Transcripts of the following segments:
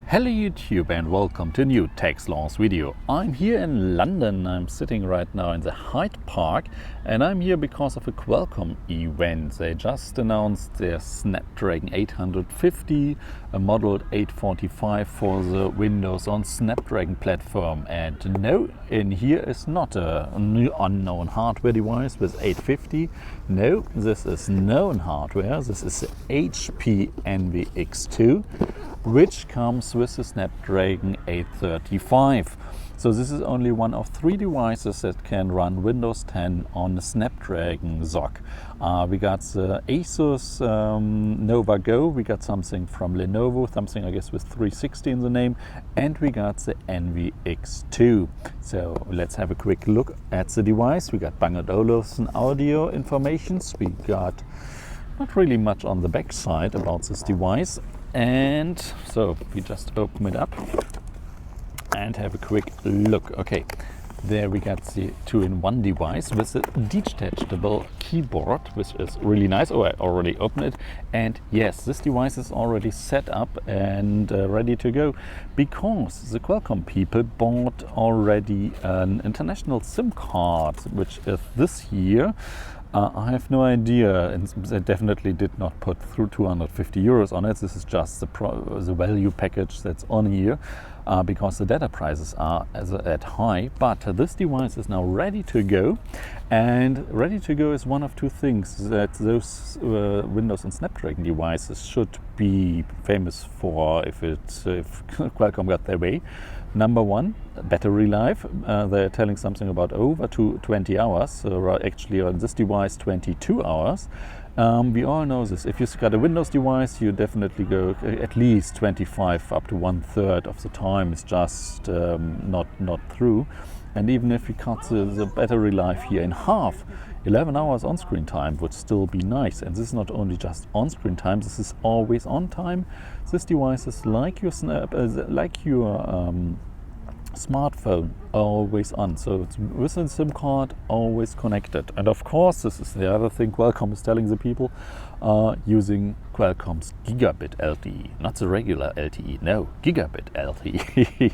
Hello YouTube and welcome to a new Tax Laws video. I'm here in London. I'm sitting right now in the Hyde Park and I'm here because of a Qualcomm event. They just announced their Snapdragon 850, a modeled 845 for the Windows on Snapdragon platform. And no, in here is not a new unknown hardware device with 850. No, this is known hardware. This is the HP NVX2, which comes with the Snapdragon 835. So this is only one of 3 devices that can run Windows 10 on the Snapdragon SoC. We got the Asus Nova Go, we got something from Lenovo, something I guess with 360 in the name, and we got the NVX2. So let's have a quick look at the device. We got Bang & Olufsen audio informations, we got not really much on the back side about this device. And so we just open it up and have a quick look. Okay, there we got the 2-in-1 device with a detachable keyboard, which is really nice. Oh, I already opened it. And yes, this device is already set up and ready to go because the Qualcomm people bought already an international SIM card, which is this year. I have no idea, and they definitely did not put through 250 euros on it. This is just the value package that's on here because the data prices are at high. But this device is now ready to go, and ready to go is one of 2 things that those Windows and Snapdragon devices should be famous for if Qualcomm got their way. Number 1, battery life. They're telling something about over 20 hours. So actually on this device 22 hours. We all know this. If you've got a Windows device, you definitely go at least 25 up to 1/3 of the time is just not through. And even if you cut the battery life here in half, 11 hours on-screen time would still be nice. And this is not only just on-screen time, this is always on time. This device is like your smartphone, always on. So it's with a SIM card, always connected. And of course, this is the other thing Qualcomm is telling the people, using Qualcomm's Gigabit LTE, not the regular LTE, no, Gigabit LTE.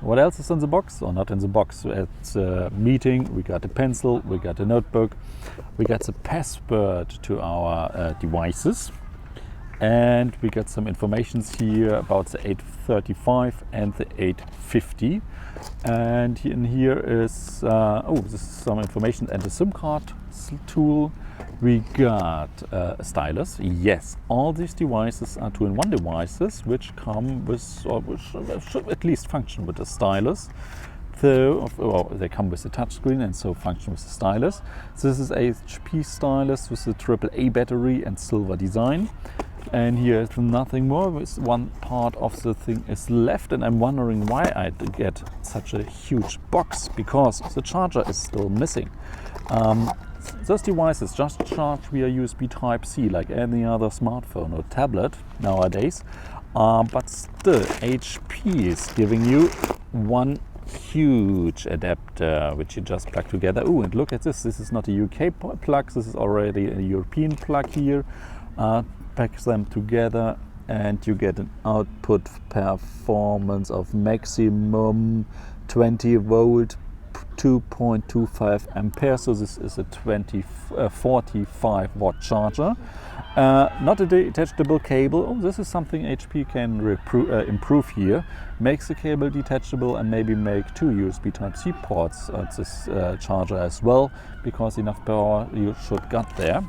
What else is in the box or not in the box? At the meeting, we got a pencil, we got a notebook, we got the password to our devices, and we got some informations here about the 835 and the 850. And in here is, this is some information and a SIM card tool. We got a stylus. Yes, all these devices are 2-in-1 devices which come with, or which should at least function with a stylus. So, they come with a touchscreen and so function with the stylus. This is a HP stylus with a AAA battery and silver design. And here is nothing more. One part of the thing is left, and I'm wondering why I get such a huge box, because the charger is still missing. Those devices just charge via USB Type-C like any other smartphone or tablet nowadays, but still HP is giving you one huge adapter which you just plug together. Oh, and look at this. This is not a UK plug, this is already a European plug here. Pack them together and you get an output performance of maximum 20 volt 2.25 amperes. So this is a 45 watt charger, not a detachable cable. Oh, this is something HP can improve here. Makes the cable detachable and maybe make 2 USB Type-C ports at this charger as well, because enough power you should get there.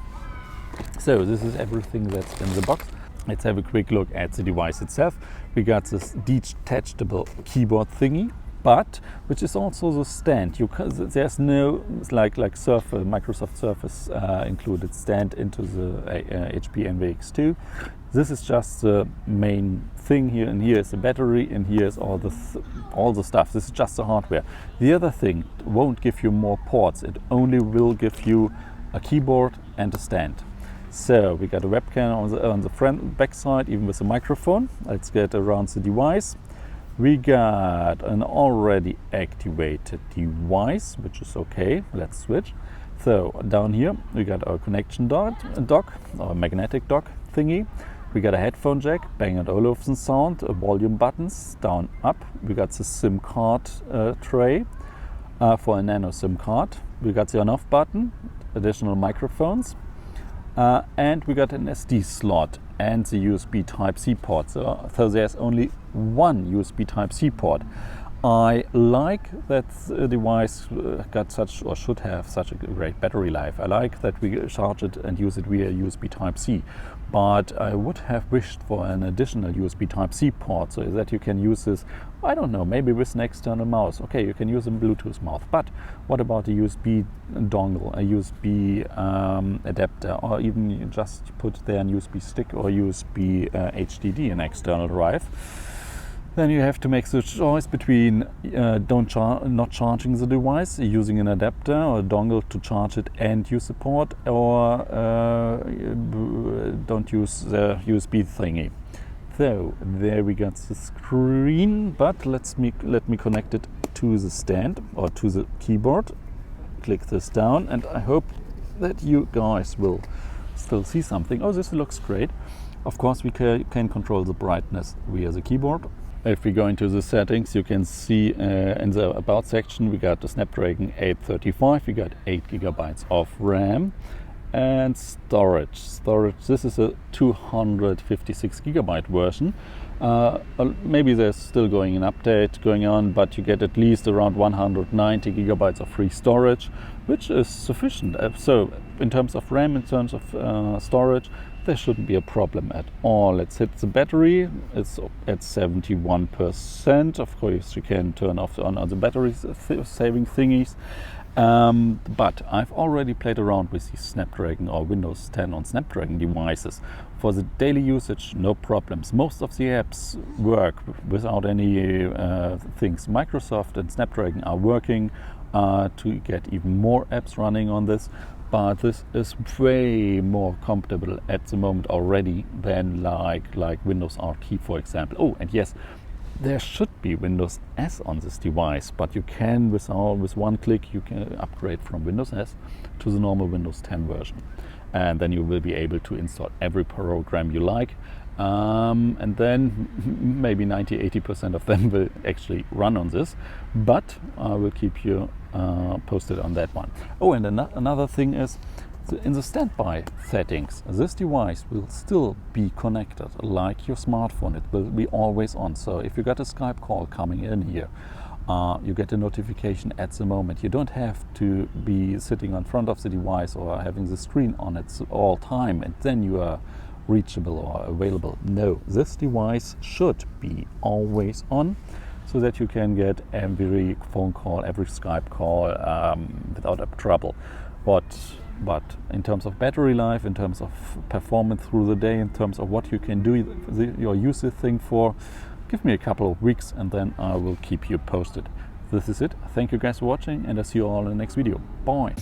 So this is everything that's in the box. Let's have a quick look at the device itself. We got this detachable keyboard thingy, but which is also the stand. There's no like Microsoft Surface included stand into the HP NVX2. This is just the main thing here, and here is the battery, and here is all the stuff. This is just the hardware. The other thing won't give you more ports. It only will give you a keyboard and a stand. So we got a webcam on the front back side, even with a microphone. Let's get around the device. We got an already activated device, which is okay. Let's switch. So down here we got our connection dock, our magnetic dock thingy. We got a headphone jack, Bang & Olufsen sound, volume buttons, down, up. We got the SIM card tray for a nano SIM card. We got the on-off button, additional microphones, and we got an SD slot and the USB Type-C port. So there's only one USB Type-C port. I like that the device got such, or should have such a great battery life. I like that we charge it and use it via USB Type-C, but I would have wished for an additional USB Type-C port so that you can use this, I don't know, maybe with an external mouse. Okay, you can use a Bluetooth mouse, but what about a USB dongle, a USB adapter, or even you just put there an USB stick or USB HDD, an external drive? Then you have to make the choice between not charging the device, using an adapter or a dongle to charge it and use the port, or don't use the USB thingy. So there we got the screen, but let me connect it to the stand or to the keyboard. Click this down, and I hope that you guys will still see something. Oh, this looks great. Of course, we can control the brightness via the keyboard. If we go into the settings, you can see in the About section we got the Snapdragon 835, we got 8 GB of RAM, and storage. This is a 256 GB version. Maybe there's still an update going on, but you get at least around 190 GB of free storage, which is sufficient. So in terms of RAM, in terms of storage, there shouldn't be a problem at all. Let's hit the battery. It's at 71%. Of course, you can turn off on the battery saving thingies. But I've already played around with the Snapdragon or Windows 10 on Snapdragon devices. For the daily usage, no problems. Most of the apps work without any things. Microsoft and Snapdragon are working to get even more apps running on this. But this is way more comfortable at the moment already than like Windows RT, for example. Oh, and yes, there should be Windows S on this device, but you can, with one click, you can upgrade from Windows S to the normal Windows 10 version. And then you will be able to install every program you like. And then maybe 90–80% of them will actually run on this, but I will keep you posted on that one. Oh, and another thing is, in the standby settings, this device will still be connected like your smartphone. It will be always on. So if you got a Skype call coming in here, you get a notification at the moment. You don't have to be sitting in front of the device or having the screen on at all time, and then you are reachable or available. No, this device should be always on, so that you can get every phone call, every Skype call without trouble. But in terms of battery life, in terms of performance through the day, in terms of what you can do your use this thing for, give me a couple of weeks and then I will keep you posted. This is it. Thank you guys for watching, and I'll see you all in the next video. Bye.